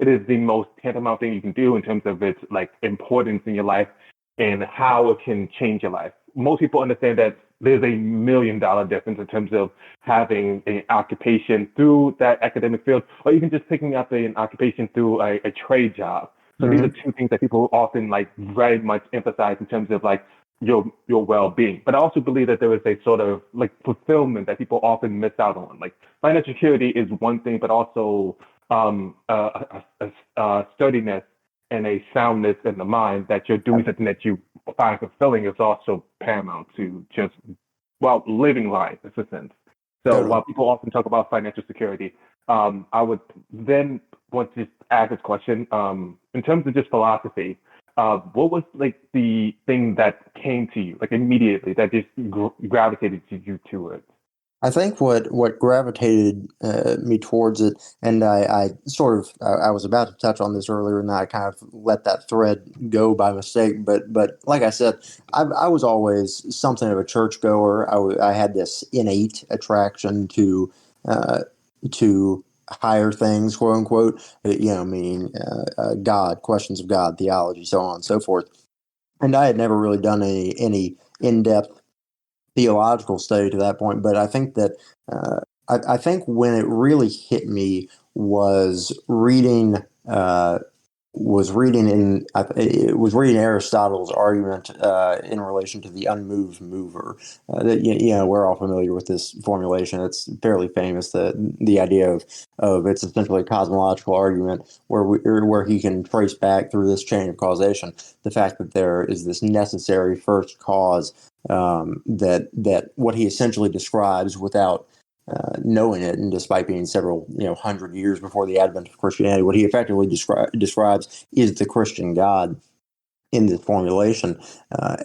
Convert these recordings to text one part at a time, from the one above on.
it is the most tantamount thing you can do in terms of its like importance in your life and how it can change your life. Most people understand that there's $1 million difference in terms of having an occupation through that academic field, or even just picking up an occupation through a trade job. So these are Mm-hmm. two things that people often like very much emphasize in terms of like your well-being. But I also believe that there is a sort of like fulfillment that people often miss out on. Like financial security is one thing, but also sturdiness and a soundness in the mind that you're doing something that you find fulfilling is also paramount to just well living life in a sense. So Totally. while people often talk about financial security, I would then want to just ask this question in terms of just philosophy. What was like the thing that came to you like immediately that just gravitated you to it? I think what gravitated me towards it, and I sort of I was about to touch on this earlier, and I kind of let that thread go by mistake. But like I said, I was always something of a churchgoer. I had this innate attraction uh, to higher things, quote unquote. Meaning God, questions of God, theology, so on and so forth. And I had never really done any in depth theological study to that point, but I think that I think when it really hit me was reading was reading Aristotle's argument in relation to the unmoved mover. That we're all familiar with this formulation. It's fairly famous. The idea of it's essentially a cosmological argument where he can trace back through this chain of causation the fact that there is this necessary first cause that what he essentially describes without knowing it, and despite being several 100 years before the advent of Christianity, what he effectively describes is the Christian God in this formulation,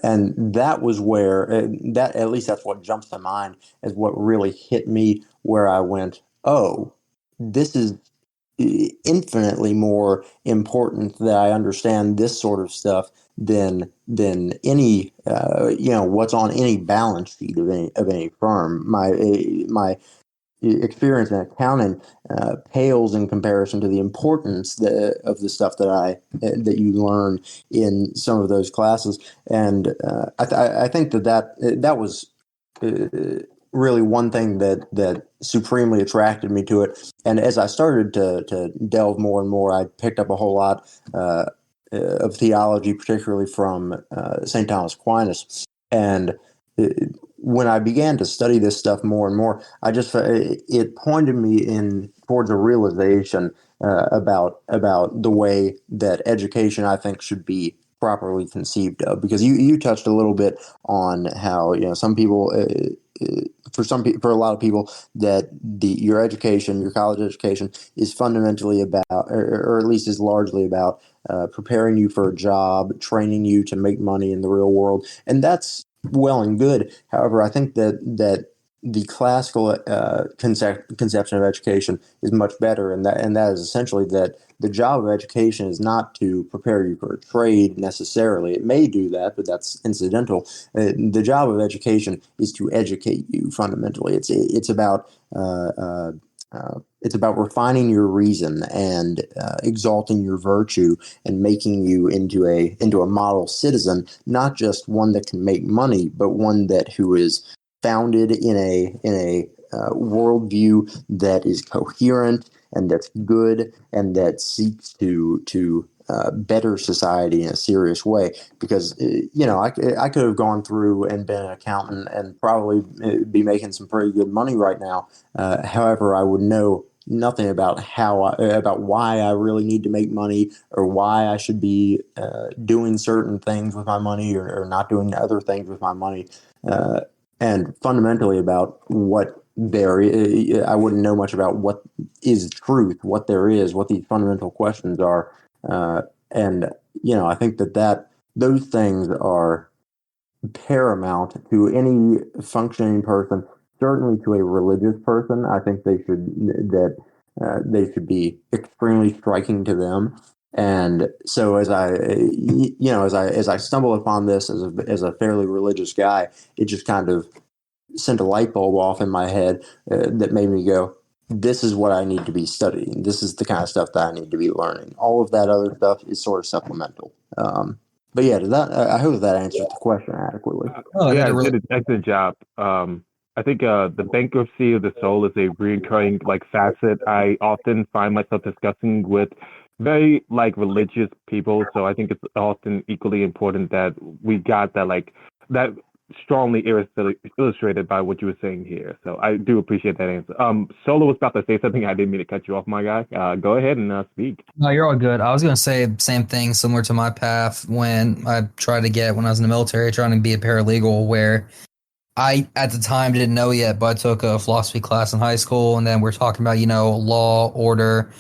and that was where that at least that's what jumps to mind as what really hit me, where I went, oh, this is infinitely more important that I understand this sort of stuff than any what's on any balance sheet of any firm. My experience in accounting pales in comparison to the importance of the stuff that you learn in some of those classes, and I think that was really one thing that supremely attracted me to it. And as I started to delve more and more, I picked up a whole lot of theology, particularly from St. Thomas Aquinas. And when I began to study this stuff more and more, it pointed me in towards a realization about the way that education, I think, should be properly conceived of. Because you touched a little bit on how some people. For a lot of people, that your education, your college education, is fundamentally about, or at least is largely about, preparing you for a job, training you to make money in the real world, and that's well and good. However, I think that the classical conception of education is much better, and that is essentially that the job of education is not to prepare you for a trade necessarily. It may do that, but that's incidental. The job of education is to educate you fundamentally. It's about refining your reason and exalting your virtue and making you into a model citizen, not just one that can make money, but one who is founded in a worldview that is coherent and that's good and that seeks to better society in a serious way. Because I could have gone through and been an accountant and probably be making some pretty good money right now. However, I would know nothing about about why I really need to make money, or why I should be doing certain things with my money, or not doing other things with my money, and fundamentally about what there is. I wouldn't know much about what is truth, what there is, what these fundamental questions are, and I think that those things are paramount to any functioning person. Certainly to a religious person, I think they should be extremely striking to them. And so as I stumble upon this as a fairly religious guy, it just kind of sent a light bulb off in my head that made me go, this is what I need to be studying. This is the kind of stuff that I need to be learning. All of that other stuff is sort of supplemental. But yeah, I hope that answers the question adequately. Oh, Yeah, it it really did an excellent job. I think the bankruptcy of the soul is a recurring like facet I often find myself discussing with very like religious people. So I think it's often equally important that we got that like that strongly illustrated by what you were saying here. So I do appreciate that answer. Solo was about to say something. I didn't mean to cut you off, my guy. Go ahead and speak. No, you're all good. I was gonna say same thing, similar to my path when I tried to get when I was in the military, trying to be a paralegal, where I at the time didn't know yet, but I took a philosophy class in high school, and then we're talking about law, order,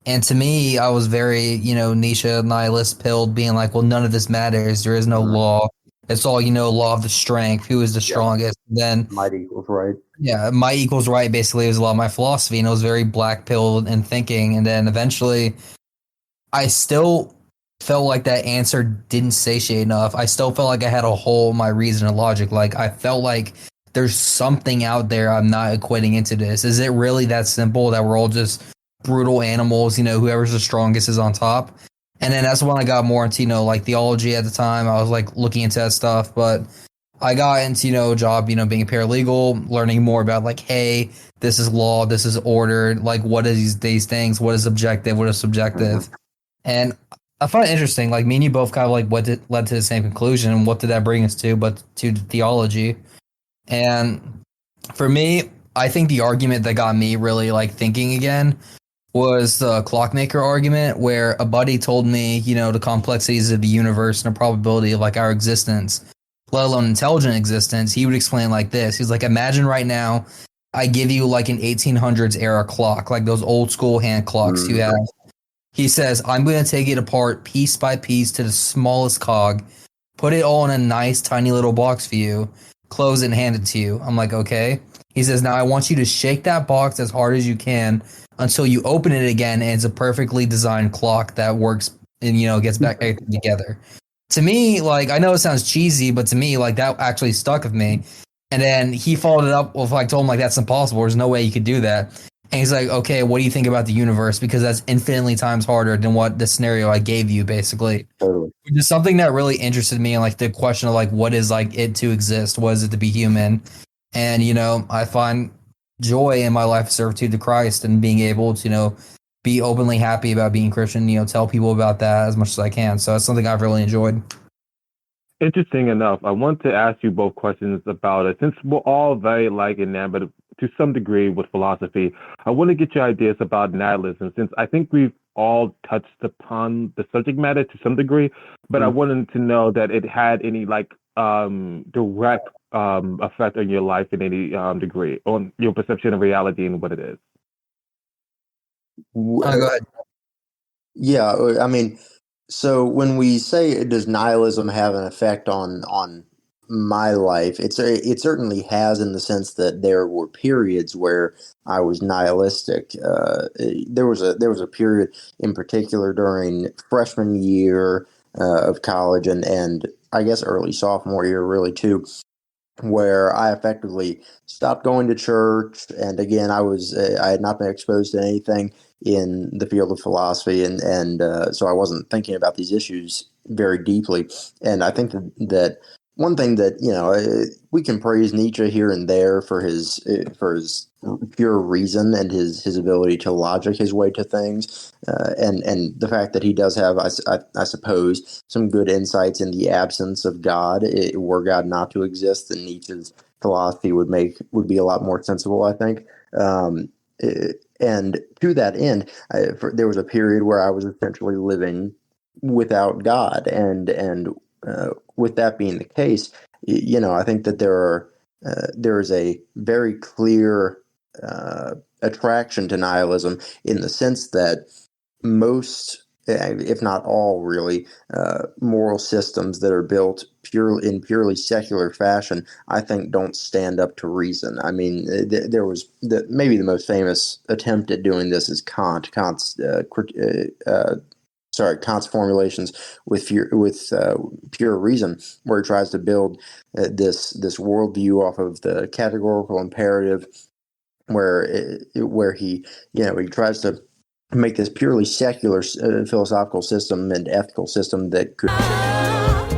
and to me, I was very Nietzsche nihilist pilled, being like, well, none of this matters. There is no law. It's all law of the strength. Who is the strongest? Then Might equals right. yeah, my equals right basically was a lot of my philosophy, and it was very black pilled in thinking, and then eventually I still felt like that answer didn't satiate enough. I still felt like I had a hole in my reason and logic. Like I felt like there's something out there I'm not equating into this. Is it really that simple that we're all just brutal animals? Whoever's the strongest is on top. And then that's when I got more into like theology at the time. I was like looking into that stuff, but I got into a job being a paralegal, learning more about like, hey, this is law, this is order, like what is these things, what is objective, what is subjective. And I find it interesting, like me and you both kind of like led to the same conclusion. And what did that bring us to? But to theology. And for me, I think the argument that got me really like thinking again was the clockmaker argument, where a buddy told me, the complexities of the universe and the probability of like our existence, let alone intelligent existence. He would explain like this. He's like, imagine right now, I give you like an 1800s era clock, like those old school hand clocks you have. He says, I'm going to take it apart piece by piece to the smallest cog, put it all in a nice, tiny little box for you, close it and hand it to you. I'm like, okay. He says, now I want you to shake that box as hard as you can until you open it again and it's a perfectly designed clock that works and, gets back together. To me, like, I know it sounds cheesy, but to me, like, that actually stuck with me. And then he followed it up with, like, told him, like, that's impossible. There's no way you could do that. And he's like, okay, what do you think about the universe? Because that's infinitely times harder than what the scenario I gave you, basically. Totally. Which is something that really interested me in, like, the question of, like, what is, like, it to exist? What is it to be human? And, I find joy in my life of servitude to Christ and being able to, be openly happy about being Christian, tell people about that as much as I can. So that's something I've really enjoyed. Interesting enough, I want to ask you both questions about it. Since we're all very like enamored to some degree with philosophy, I want to get your ideas about nihilism, since I think we've all touched upon the subject matter to some degree, but I wanted to know that it had any like direct effect on your life in any degree, on your perception of reality and what it is. Go ahead. Yeah, I mean, so when we say does nihilism have an effect on my life, it certainly has, in the sense that there were periods where I was nihilistic. There was a period in particular during freshman year of college, and I guess early sophomore year really too, where I effectively stopped going to church. And again, I had not been exposed to anything in the field of philosophy, and so I wasn't thinking about these issues very deeply. And I think that one thing that we can praise Nietzsche here and there for his pure reason and his ability to logic his way to things, and the fact that he does have, I suppose, some good insights in the absence of God. Were God not to exist, then Nietzsche's philosophy would be a lot more sensible, I think. And to that end, there was a period where I was essentially living without God, and with that being the case, I think that there is a very clear attraction to nihilism, in the sense that most, if not all, really, moral systems that are built in purely secular fashion, I think don't stand up to reason. I mean, there was maybe the most famous attempt at doing this is Kant's formulations with pure reason, where he tries to build this worldview off of the categorical imperative where he he tries to make this purely secular philosophical system and ethical system that could